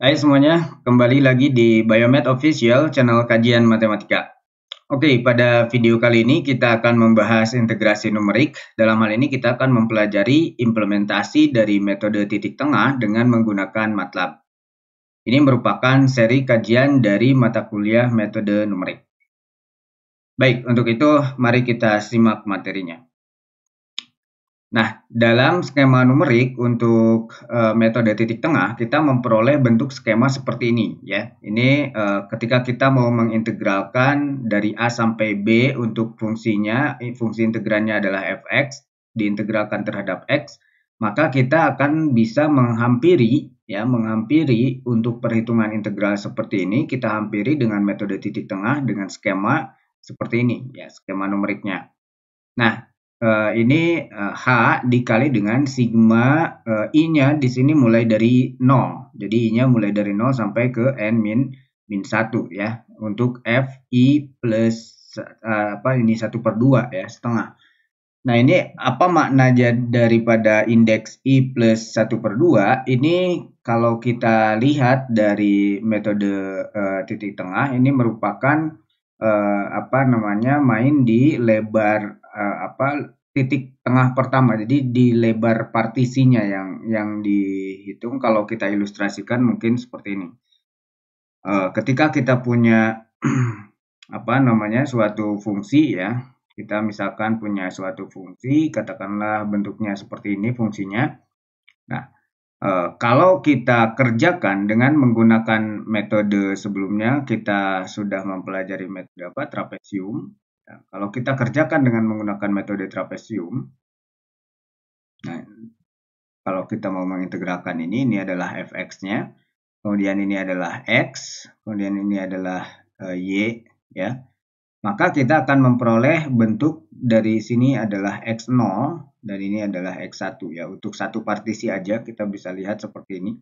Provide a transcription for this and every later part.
Hai semuanya, kembali lagi di Biomed Official, channel kajian matematika. Oke, pada video kali ini kita akan membahas integrasi numerik. Dalam hal ini kita akan mempelajari implementasi dari metode titik tengah dengan menggunakan MATLAB. Ini merupakan seri kajian dari mata kuliah metode numerik. Baik, untuk itu mari kita simak materinya. Nah, dalam skema numerik untuk metode titik tengah, kita memperoleh bentuk skema seperti ini ya. Ini ketika kita mau mengintegralkan dari A sampai B untuk fungsinya, fungsi integrannya adalah fx, diintegralkan terhadap x, maka kita akan bisa menghampiri untuk perhitungan integral seperti ini, kita hampiri dengan metode titik tengah dengan skema seperti ini ya, skema numeriknya. Nah, ini H dikali dengan sigma I-nya di sini mulai dari 0. Jadi I-nya mulai dari 0 sampai ke N min 1 ya. Untuk F I plus ini 1/2 ya, setengah. Nah, ini apa makna daripada indeks I plus 1/2? Ini kalau kita lihat dari metode titik tengah, ini merupakan main di lebar titik tengah pertama. Jadi di lebar partisinya yang dihitung. Kalau kita ilustrasikan mungkin seperti ini. Ketika kita punya suatu fungsi ya, kita misalkan punya suatu fungsi, katakanlah bentuknya seperti ini fungsinya. Nah, kalau kita kerjakan dengan menggunakan metode sebelumnya, kita sudah mempelajari metode trapesium. Nah, kalau kita kerjakan dengan menggunakan metode trapesium, nah, kalau kita mau mengintegralkan ini adalah fx-nya, kemudian ini adalah x, kemudian ini adalah y, ya. Maka kita akan memperoleh bentuk dari sini adalah x0 dan ini adalah x1 ya. Untuk satu partisi aja kita bisa lihat seperti ini.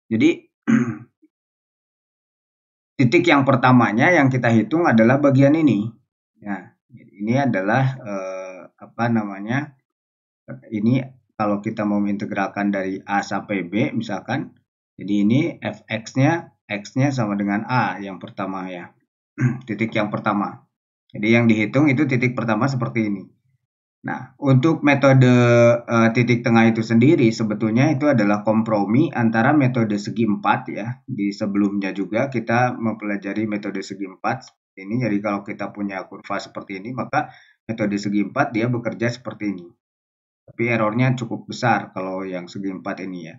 Jadi titik yang pertamanya yang kita hitung adalah bagian ini. Ya, ini adalah ini kalau kita mau mengintegralkan dari A sampai B misalkan. Jadi ini fx-nya, x-nya sama dengan A yang pertama ya. Titik yang pertama. Jadi yang dihitung itu titik pertama seperti ini. Nah, untuk metode titik tengah itu sendiri sebetulnya itu adalah kompromi antara metode segi 4 ya. Di sebelumnya juga kita mempelajari metode segi 4 ini. Jadi kalau kita punya kurva seperti ini, maka metode segi 4 dia bekerja seperti ini. Tapi errornya cukup besar kalau yang segi 4 ini ya.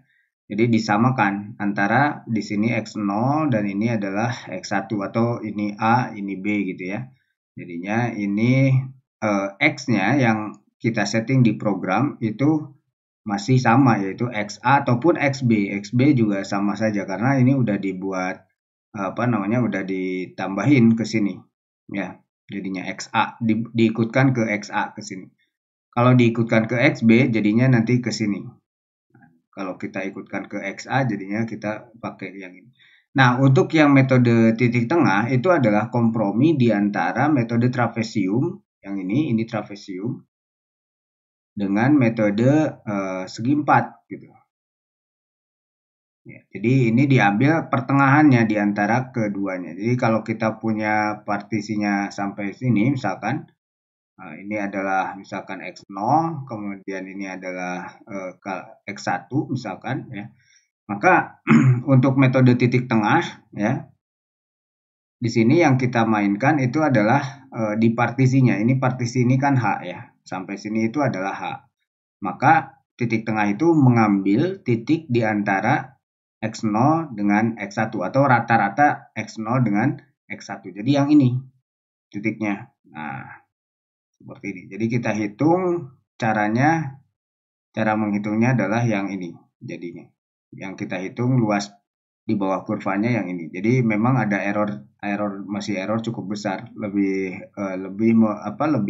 Jadi disamakan antara di sini x0 dan ini adalah x1 atau ini A, ini B gitu ya. Jadinya ini X-nya yang kita setting di program itu masih sama, yaitu XA ataupun XB. XB juga sama saja karena ini udah dibuat udah ditambahin ke sini ya. Jadinya XA diikutkan ke XA ke sini. Kalau diikutkan ke XB jadinya nanti ke sini. Kalau kita ikutkan ke XA jadinya kita pakai yang ini. Nah, untuk yang metode titik tengah itu adalah kompromi di antara metode trapesium yang ini trapesium dengan metode segi 4 gitu. Ya, jadi ini diambil pertengahannya di antara keduanya. Jadi kalau kita punya partisinya sampai sini misalkan ini adalah misalkan x0, kemudian ini adalah x1 misalkan ya. Maka untuk metode titik tengah ya, di sini yang kita mainkan itu adalah di partisinya. Ini partisi ini kan H ya. Sampai sini itu adalah H. Maka titik tengah itu mengambil titik di antara x0 dengan x1 atau rata-rata x0 dengan x1. Jadi yang ini titiknya. Nah, seperti ini. Jadi kita hitung cara menghitungnya adalah yang ini jadinya. Yang kita hitung luas di bawah kurvanya yang ini. Jadi memang ada masih error cukup besar. Lebih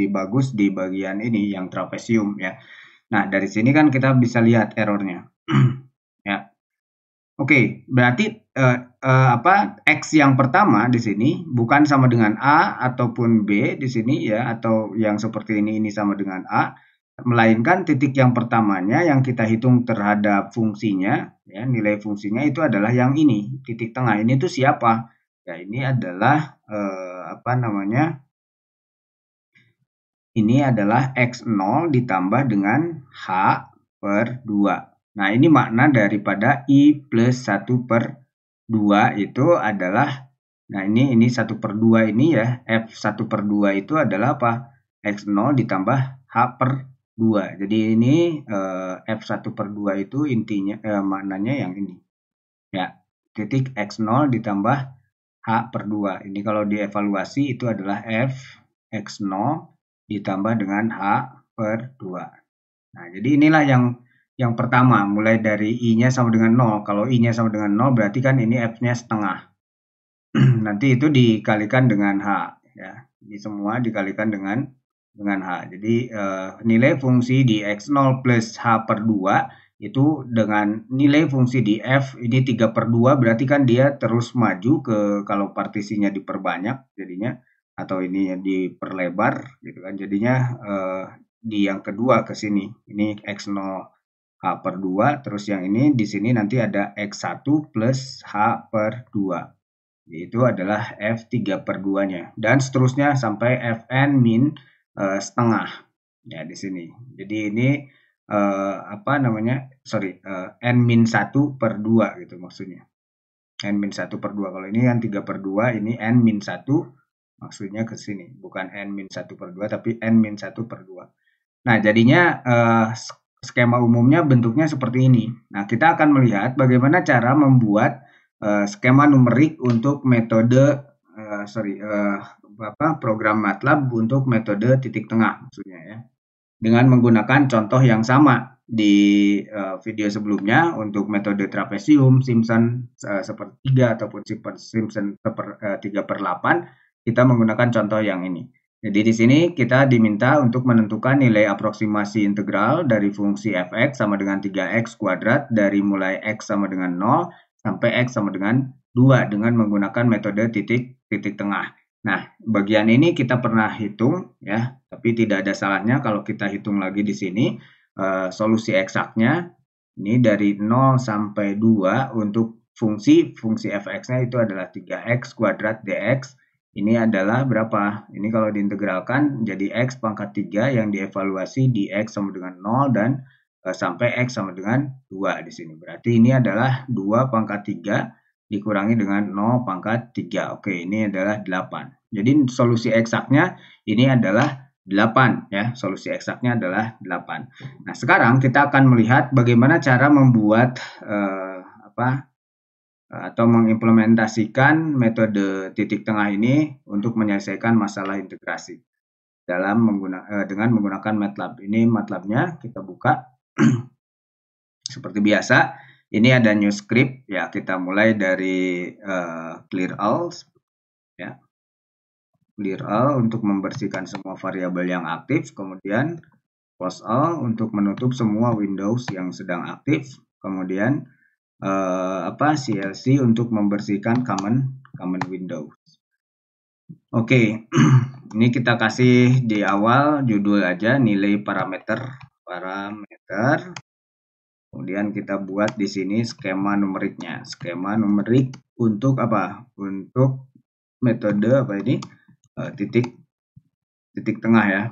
bagus di bagian ini yang trapesium ya. Nah, dari sini kan kita bisa lihat errornya. Ya. Oke, berarti X yang pertama di sini bukan sama dengan A ataupun B di sini ya, atau yang seperti ini sama dengan A, melainkan titik yang pertamanya yang kita hitung terhadap fungsinya, ya, nilai fungsinya itu adalah yang ini, titik tengah. Ini tuh siapa? Ya, ini adalah apa namanya? Ini adalah X0 ditambah dengan H per 2. Nah, ini makna daripada I plus 1 per 2 itu adalah, nah ini 1 per 2 ini ya, F1 per 2 itu adalah apa? X0 ditambah H per 2. Jadi ini F1 per 2 itu intinya, maknanya yang ini. Ya, titik X0 ditambah H per 2. Ini kalau dievaluasi itu adalah F X0 ditambah dengan H per 2. Nah, jadi inilah yang pertama, mulai dari I-nya sama dengan 0. Kalau I-nya sama dengan 0 berarti kan ini F-nya setengah. Nanti itu dikalikan dengan H. Ya. Ini semua dikalikan dengan H. Jadi nilai fungsi di X0 plus H per 2 itu dengan nilai fungsi di F ini 3 per 2 berarti kan dia terus maju ke, kalau partisinya diperbanyak jadinya, atau ini diperlebar gitu kan, jadinya di yang kedua ke sini ini X0 H per 2, terus yang ini di sini nanti ada X1 plus H per 2, yaitu adalah F3 per 2-nya, dan seterusnya sampai Fn min setengah ya di sini. Jadi ini apa namanya, n min 1 per 2 gitu maksudnya, n min 1 per 2. Kalau ini kan 3 per 2, ini n min 1 maksudnya ke sini, bukan n min 1 per 2 tapi n min 1 per 2. Nah, jadinya skema umumnya bentuknya seperti ini. Nah, kita akan melihat bagaimana cara membuat skema numerik untuk metode program MATLAB untuk metode titik tengah maksudnya ya. Dengan menggunakan contoh yang sama di video sebelumnya untuk metode trapesium, Simpson sepertiga ataupun Simpson 3/8, kita menggunakan contoh yang ini. Jadi di sini kita diminta untuk menentukan nilai aproksimasi integral dari fungsi f(x) sama dengan 3x kuadrat dari mulai x sama dengan 0 sampai x sama dengan 2 dengan menggunakan metode titik tengah. Nah, bagian ini kita pernah hitung ya, tapi tidak ada salahnya kalau kita hitung lagi di sini solusi eksaknya. Ini dari 0 sampai 2 untuk fungsi f(x)-nya itu adalah 3x kuadrat dx. Ini adalah berapa? Ini kalau diintegralkan jadi x pangkat 3 yang dievaluasi di x sama dengan 0 dan sampai x sama dengan 2 di sini. Berarti ini adalah 2 pangkat 3 dikurangi dengan 0 pangkat 3. Oke, ini adalah 8. Jadi solusi eksaknya ini adalah 8 ya. Solusi eksaknya adalah 8. Nah, sekarang kita akan melihat bagaimana cara membuat atau mengimplementasikan metode titik tengah ini untuk menyelesaikan masalah integrasi dengan menggunakan MATLAB. Ini MATLAB-nya kita buka. Seperti biasa, ini ada new script ya, kita mulai dari clear all ya. Clear all untuk membersihkan semua variabel yang aktif, kemudian close all untuk menutup semua Windows yang sedang aktif, kemudian CLC untuk membersihkan common Windows. Oke, ini kita kasih di awal judul aja nilai parameter. Kemudian kita buat di sini skema numeriknya. Skema numerik untuk apa? Untuk metode apa ini? Titik tengah ya.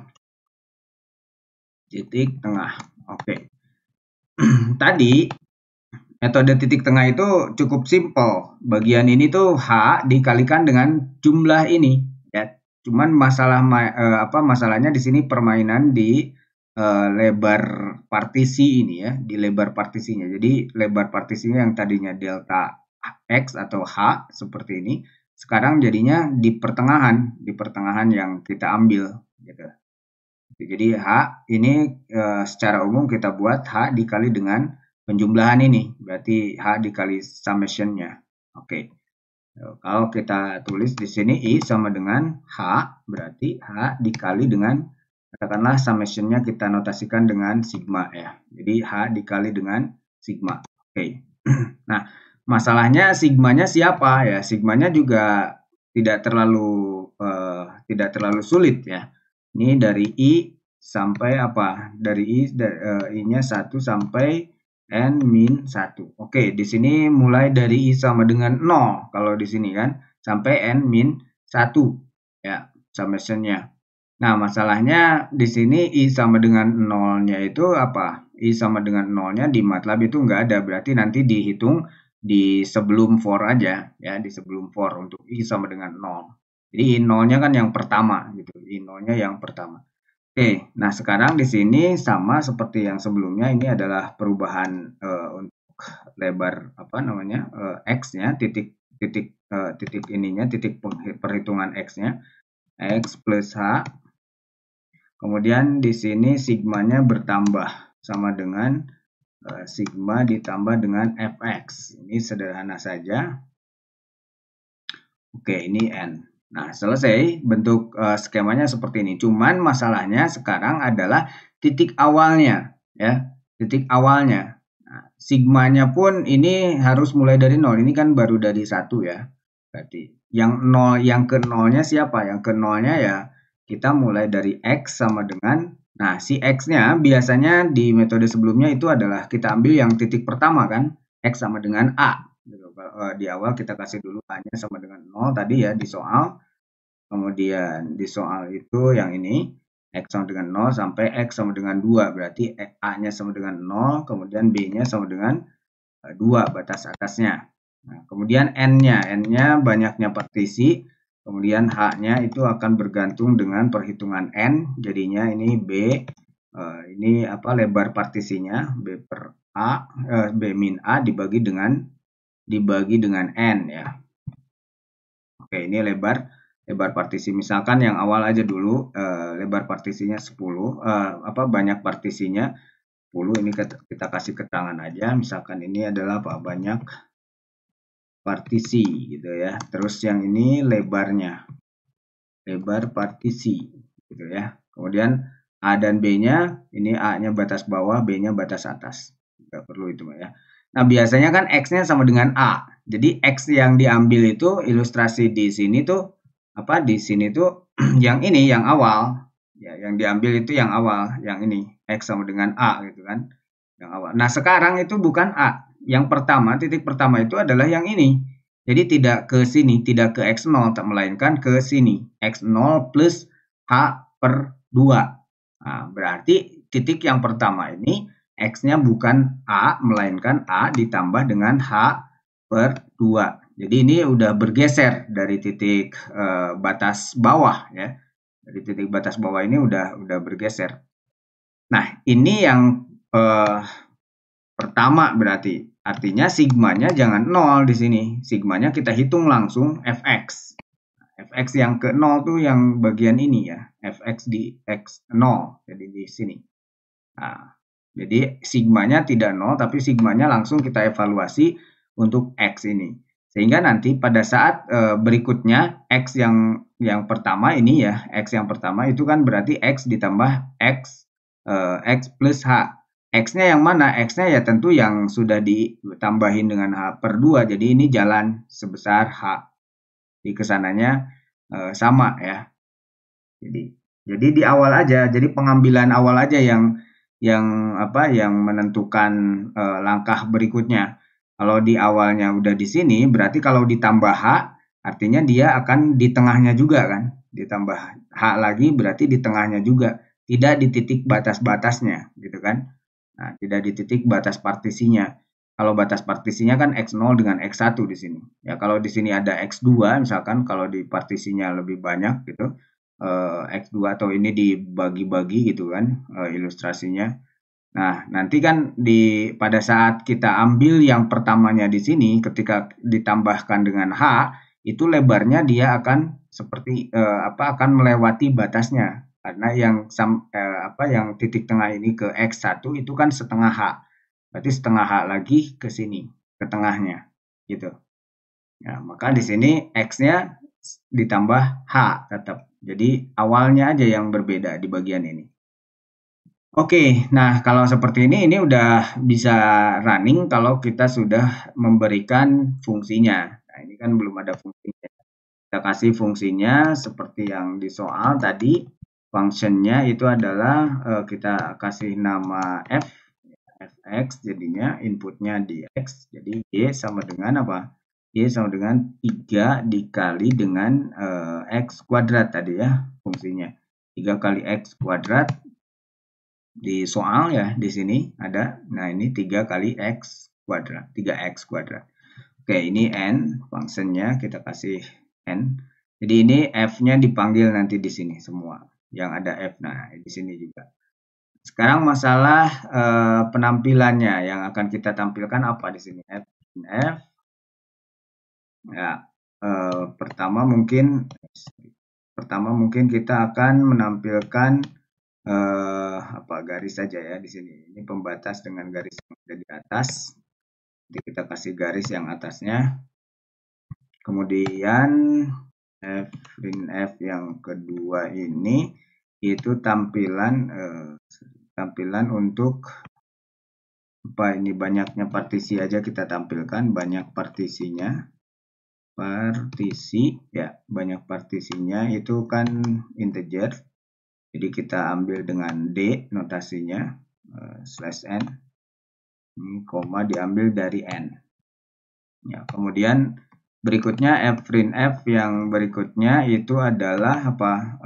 Titik tengah. Oke. Tadi metode titik tengah itu cukup simpel. Bagian ini tuh H dikalikan dengan jumlah ini ya. Cuman masalahnya di sini permainan di lebar partisi ini ya, di lebar partisinya. Jadi lebar partisinya yang tadinya delta X atau H seperti ini, sekarang jadinya di pertengahan yang kita ambil gitu. Jadi H ini secara umum kita buat H dikali dengan penjumlahan ini, berarti H dikali summation-nya. Oke. Kalau kita tulis di sini I sama dengan H, berarti H dikali dengan, katakanlah summation-nya kita notasikan dengan sigma ya. Jadi H dikali dengan sigma. Oke. Nah, masalahnya sigmanya siapa ya? Sigmanya juga tidak terlalu sulit ya. Ini dari I sampai apa? Dari I-nya 1 sampai N min 1. Oke, di sini mulai dari I sama dengan 0 kalau di sini kan, sampai N min 1 ya, summation-nya. Nah, masalahnya di sini I sama dengan 0-nya itu apa? I sama dengan 0-nya di MATLAB itu nggak ada, berarti nanti dihitung di sebelum for aja ya, di sebelum for untuk I sama dengan 0. Jadi I 0-nya kan yang pertama gitu, I 0-nya yang pertama. Oke, nah sekarang di sini sama seperti yang sebelumnya, ini adalah perubahan untuk lebar apa namanya x-nya, titik ininya, titik perhitungan x-nya, x plus h. Kemudian di sini sigmanya bertambah sama dengan sigma ditambah dengan fx. Ini sederhana saja. Oke, ini n. Nah, selesai bentuk skemanya seperti ini. Cuman masalahnya sekarang adalah titik awalnya, ya. Titik awalnya. Nah, sigmanya pun ini harus mulai dari 0. Ini kan baru dari 1 ya. Berarti yang 0, yang ke 0-nya siapa? Yang ke 0-nya ya kita mulai dari x sama dengan, nah si x-nya biasanya di metode sebelumnya itu adalah kita ambil yang titik pertama kan, x sama dengan a. Di awal kita kasih dulu A-nya sama dengan 0 tadi ya di soal. Kemudian di soal itu yang ini X sama dengan 0 sampai X sama dengan 2. Berarti A-nya sama dengan 0, kemudian B-nya sama dengan 2 batas atasnya. Nah, kemudian N-nya banyaknya partisi. Kemudian H-nya itu akan bergantung dengan perhitungan N. Jadinya ini B, ini apa lebar partisinya, B per A, B min A dibagi dengan N ya. Oke, ini lebar partisi. Misalkan yang awal aja dulu, lebar partisinya 10, banyak partisinya 10, ini kita kasih keterangan aja. Misalkan ini adalah apa? Banyak partisi gitu ya. Terus yang ini lebarnya, lebar partisi gitu ya. Kemudian A dan B-nya, ini A-nya batas bawah, B-nya batas atas. Nggak perlu itu ya. Nah, biasanya kan X-nya sama dengan A. Jadi X yang diambil itu ilustrasi di sini tuh apa? Di sini tuh yang ini yang awal. Ya, yang diambil itu yang awal, yang ini X sama dengan A gitu kan. Yang awal. Nah, sekarang itu bukan A. Yang pertama, titik pertama itu adalah yang ini. Jadi tidak ke sini, tidak ke X0, melainkan ke sini. X0 plus H per 2. Nah, berarti titik yang pertama ini X-nya bukan A, melainkan A ditambah dengan H per 2. Jadi ini udah bergeser dari titik batas bawah ya. Dari titik batas bawah ini udah bergeser. Nah, ini yang pertama berarti. Artinya sigmanya jangan 0 di sini. Sigmanya kita hitung langsung fx. Fx yang ke 0 tuh yang bagian ini ya. Fx di x 0. Jadi di sini. Nah, jadi sigmanya tidak 0, tapi sigmanya langsung kita evaluasi untuk x ini. Sehingga nanti pada saat berikutnya x yang pertama ini ya, x yang pertama itu kan berarti x ditambah x plus h. X-nya yang mana? X-nya ya tentu yang sudah ditambahin dengan H per 2. Jadi ini jalan sebesar H. Di kesananya sama ya. Jadi di awal aja. Jadi pengambilan awal aja yang menentukan langkah berikutnya. Kalau di awalnya udah di sini, berarti kalau ditambah H, artinya dia akan di tengahnya juga kan. Ditambah H lagi berarti di tengahnya juga. Tidak di titik batas-batasnya gitu kan. Nah, tidak di titik batas partisinya. Kalau batas partisinya kan X0 dengan X1 di sini. Ya, kalau di sini ada X2 misalkan kalau di partisinya lebih banyak gitu. X2 atau ini dibagi-bagi gitu kan ilustrasinya. Nah, nanti kan pada saat kita ambil yang pertamanya di sini ketika ditambahkan dengan H, itu lebarnya dia akan seperti akan melewati batasnya. Karena yang titik tengah ini ke X1 itu kan setengah H. Berarti setengah H lagi ke sini, ke tengahnya. Gitu. Ya, maka di sini X-nya ditambah H tetap. Jadi awalnya aja yang berbeda di bagian ini. Oke, nah kalau seperti ini udah bisa running kalau kita sudah memberikan fungsinya. Nah, ini kan belum ada fungsinya. Kita kasih fungsinya seperti yang di soal tadi. Functionnya itu adalah kita kasih nama fx, jadinya inputnya di x, jadi y sama dengan apa? Y sama dengan 3 dikali dengan x kuadrat tadi ya, fungsinya 3 kali x kuadrat. Di soal ya, di sini ada, nah ini 3 kali x kuadrat, 3x kuadrat. Oke, ini n, fungsinya kita kasih n. Jadi ini f-nya dipanggil nanti di sini semua yang ada f. Nah, di sini juga. Sekarang masalah penampilannya yang akan kita tampilkan apa di sini? F. Ya, pertama mungkin kita akan menampilkan apa garis saja ya di sini. Ini pembatas dengan garis yang ada di atas. Jadi kita kasih garis yang atasnya. Kemudian f yang kedua ini itu tampilan untuk apa ini, banyaknya partisi aja kita tampilkan, banyak partisinya. Partisi ya, banyak partisinya itu kan integer. Jadi kita ambil dengan D notasinya, /n. Ini koma diambil dari n. Ya, kemudian berikutnya f yang berikutnya itu adalah apa?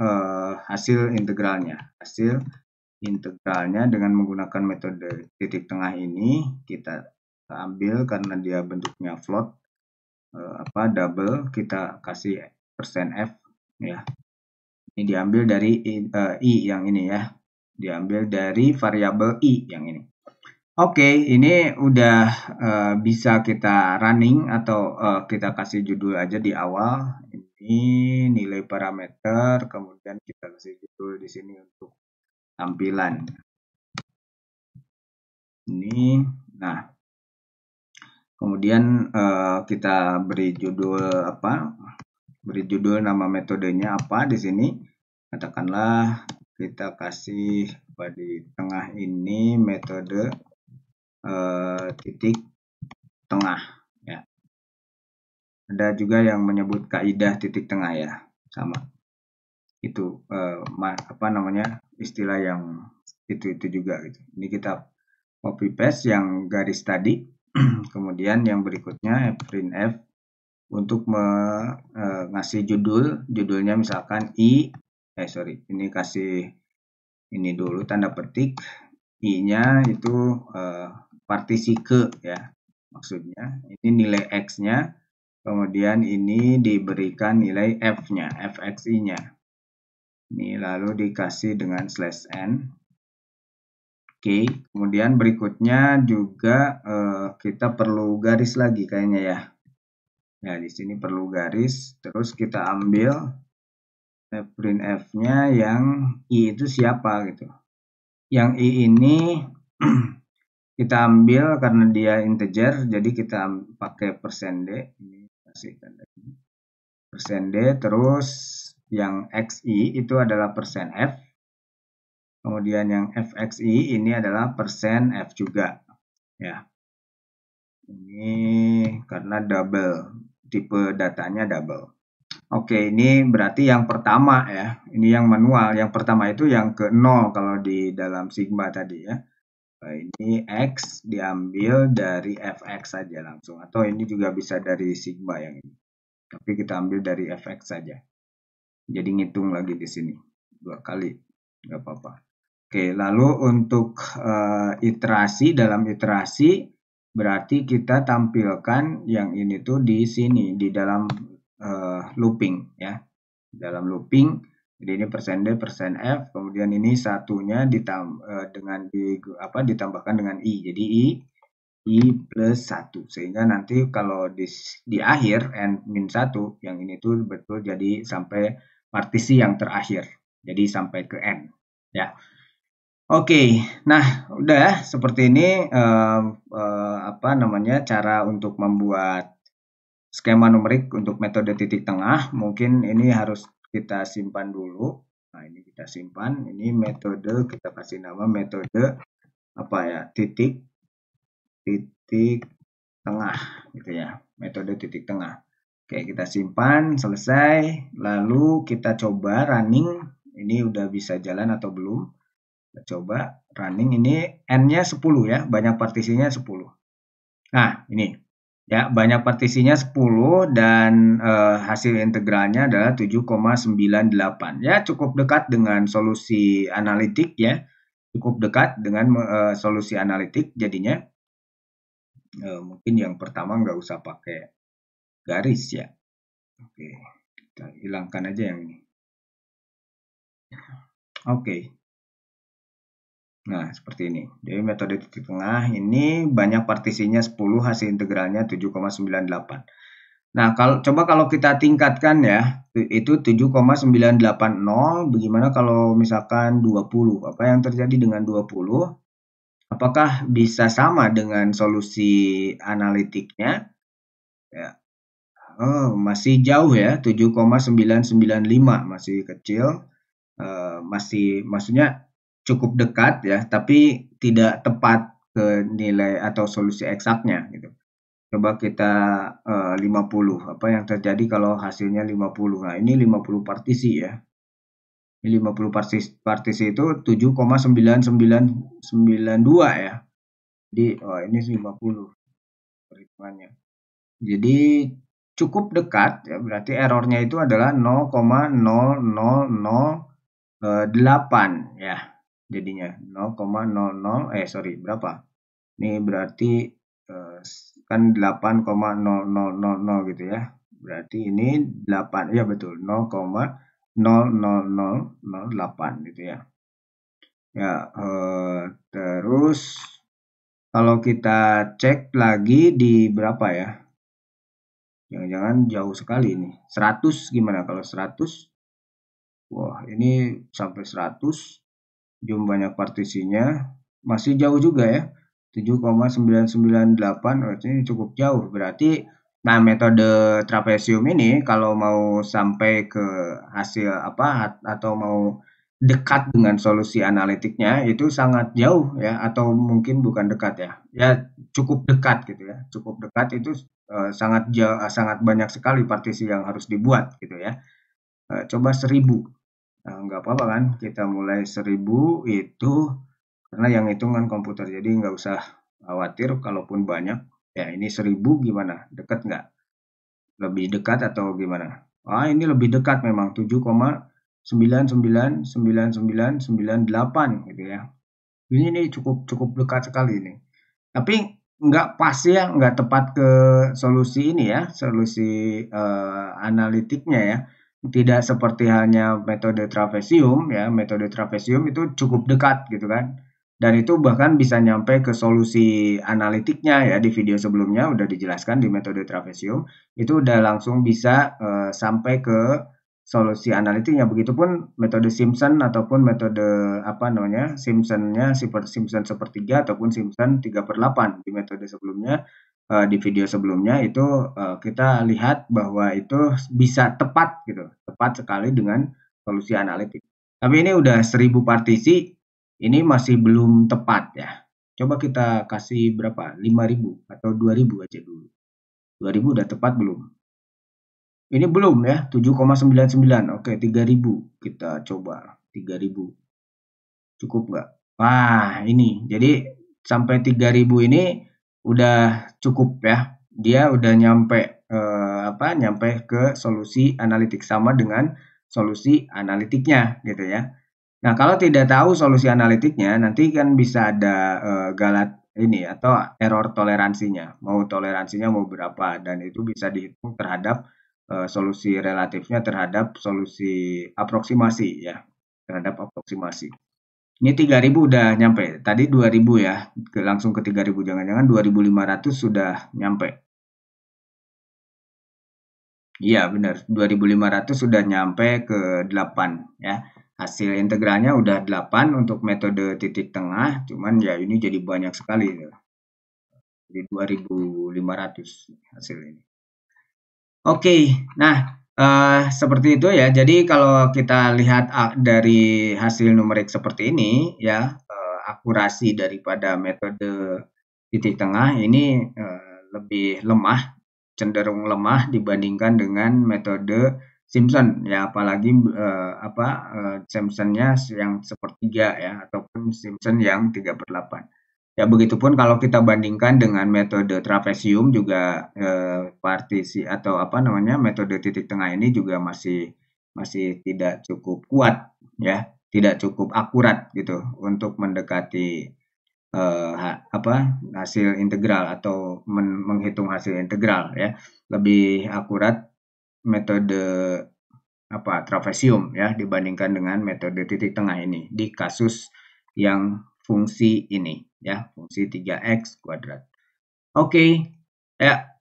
Hasil integralnya. Hasil integralnya dengan menggunakan metode titik tengah ini kita ambil karena dia bentuknya float, double, kita kasih %f ya. Ini diambil dari i yang ini ya. Diambil dari variabel i yang ini. Oke, ini udah bisa kita running atau kita kasih judul aja di awal. Ini nilai parameter, kemudian kita kasih judul di sini untuk tampilan. Ini, nah, kemudian kita beri judul apa? Beri judul nama metodenya apa di sini. Katakanlah kita kasih di tengah ini metode titik tengah ya. Ada juga yang menyebut kaidah titik tengah ya, sama. Itu apa namanya? Istilah yang itu juga gitu. Ini kita copy paste yang garis tadi. Kemudian yang berikutnya f untuk ngasih judulnya misalkan ini kasih ini dulu tanda petik, i-nya itu partisi ke ya, maksudnya ini nilai x-nya, kemudian ini diberikan nilai f-nya, fxi-nya. Ini lalu dikasih dengan /n. Oke, kemudian berikutnya juga kita perlu garis lagi kayaknya ya. Ya, di sini perlu garis, terus kita ambil f-nya yang i itu siapa gitu. Yang i ini kita ambil karena dia integer, jadi kita pakai %d. Ini kasihkan %d, terus yang xi itu adalah %f. Kemudian yang fxi ini adalah %f juga. Ya. Ini karena double, tipe datanya double. Oke, ini berarti yang pertama ya. Ini yang manual. Yang pertama itu yang ke 0 kalau di dalam Sigma tadi ya. Nah, ini X diambil dari fx saja langsung. Atau ini juga bisa dari Sigma yang ini. Tapi kita ambil dari fx saja. Jadi ngitung lagi di sini. 2 kali. Nggak apa-apa. Oke, lalu untuk dalam iterasi berarti kita tampilkan yang ini tuh di sini, di dalam looping ya. Dalam looping, jadi ini %d, %f, kemudian ini satunya ditambahkan dengan i. Jadi i plus 1. Sehingga nanti kalau di akhir n-1 yang ini tuh betul jadi sampai partisi yang terakhir. Jadi sampai ke n ya. Oke, nah udah seperti ini cara untuk membuat skema numerik untuk metode titik tengah. Mungkin ini harus kita simpan dulu. Nah, ini kita simpan. Ini metode, kita kasih nama metode apa ya? Titik tengah gitu ya. Metode titik tengah. Oke, kita simpan, selesai. Lalu kita coba running Ini udah bisa jalan atau belum? Kita coba running, ini N-nya 10 ya, banyak partisinya 10. Nah, ini ya, banyak partisinya 10 dan hasil integralnya adalah 7,98. Ya, cukup dekat dengan solusi analitik ya. Cukup dekat dengan solusi analitik, jadinya mungkin yang pertama nggak usah pakai garis ya. Oke, kita hilangkan aja yang ini. Oke. Nah, seperti ini. Jadi metode titik tengah ini banyak partisinya 10, hasil integralnya 7,98. Nah, kalau kita tingkatkan ya, itu 7,980. Bagaimana kalau misalkan 20? Apa yang terjadi dengan 20? Apakah bisa sama dengan solusi analitiknya? Ya. Oh, masih jauh ya, 7,995, masih kecil. Maksudnya cukup dekat ya, tapi tidak tepat ke nilai atau solusi eksaknya gitu. Coba kita 50. Apa yang terjadi kalau hasilnya 50? Nah, ini 50 partisi ya. Ini 50 partisi itu 7,9992 ya. Jadi, ini 50 perhitungannya. Jadi cukup dekat ya, berarti errornya itu adalah 0,0008 ya. Jadinya 0,00 sorry berapa? Ini berarti kan 8,0000 gitu ya. Berarti ini 8, ya betul, 0,00008 gitu ya. Ya, terus kalau kita cek lagi di berapa ya? Jangan-jangan jauh sekali ini. 100 gimana kalau 100? Wah, ini sampai 100. Jumlah banyak partisinya masih jauh juga ya. 7,998, ini cukup jauh. Berarti nah, metode trapesium ini kalau mau sampai ke hasil apa atau mau dekat dengan solusi analitiknya itu sangat jauh ya, atau mungkin bukan dekat ya. Ya cukup dekat gitu ya. Cukup dekat itu sangat jauh, sangat banyak sekali partisi yang harus dibuat gitu ya. Coba 1000. Nah, nggak apa-apa kan, kita mulai 1000 itu karena yang hitungan komputer, jadi nggak usah khawatir kalaupun banyak. Ya, ini 1000 gimana? Dekat nggak? Lebih dekat atau gimana? Ini lebih dekat memang, 7,9999998 gitu ya. Ini cukup cukup dekat sekali ini. Tapi nggak pas ya, nggak tepat ke solusi ini ya, solusi analitiknya ya. Tidak seperti hanya metode trapesium ya, metode trapesium itu cukup dekat gitu kan. Dan itu bahkan bisa nyampe ke solusi analitiknya ya, di video sebelumnya udah dijelaskan di metode trapesium. Itu udah langsung bisa sampai ke solusi analitiknya. Begitupun metode Simpson ataupun metode apa namanya, Simpsonnya Simpson sepertiga ataupun Simpson 3/8 di metode sebelumnya. Di video sebelumnya itu kita lihat bahwa itu bisa tepat gitu, tepat sekali dengan solusi analitik. Tapi ini udah 1000 partisi, ini masih belum tepat ya. Coba kita kasih berapa? 5000 atau 2000 aja dulu. 2000 udah tepat belum? Ini belum ya, 7,99. Oke, 3000. Kita coba 3000. Cukup nggak? Wah, ini. Jadi sampai 3000 ini udah cukup ya. Dia udah nyampe nyampe ke solusi analitik sama dengan solusi analitiknya gitu ya. Nah, kalau tidak tahu solusi analitiknya, nanti kan bisa ada galat ini atau error toleransinya. Mau toleransinya mau berapa, dan itu bisa dihitung terhadap solusi relatifnya terhadap solusi aproksimasi ya, terhadap aproksimasi. Ini 3000 udah nyampe. Tadi 2000 ya, langsung ke 3000. Jangan-jangan 2500 sudah nyampe. Iya, benar. 2500 sudah nyampe ke 8 ya. Hasil integralnya udah 8 untuk metode titik tengah, cuman ya ini jadi banyak sekali ya. Jadi 2500 hasil ini. Oke, nah seperti itu ya. Jadi kalau kita lihat dari hasil numerik seperti ini ya, akurasi daripada metode titik tengah ini lebih lemah, cenderung lemah dibandingkan dengan metode Simpson ya, apalagi Simpsonnya yang sepertiga ya, ataupun Simpson yang 3/8. Ya begitupun kalau kita bandingkan dengan metode trapesium juga, partisi atau apa namanya, metode titik tengah ini juga masih masih tidak cukup kuat ya, tidak cukup akurat gitu untuk mendekati, hasil integral atau menghitung hasil integral ya. Lebih akurat metode trapesium ya dibandingkan dengan metode titik tengah ini di kasus yang fungsi ini ya, fungsi 3x kuadrat. Oke, ya.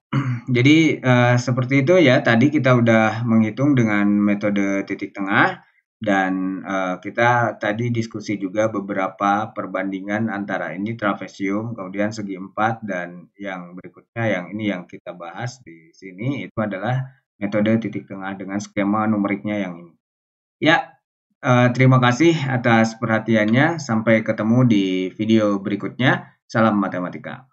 Jadi seperti itu ya, tadi kita udah menghitung dengan metode titik tengah dan kita tadi diskusi juga beberapa perbandingan antara ini trapesium, kemudian segi empat, dan yang berikutnya yang ini yang kita bahas di sini itu adalah metode titik tengah dengan skema numeriknya yang ini. Ya, terima kasih atas perhatiannya. Sampai ketemu di video berikutnya. Salam matematika.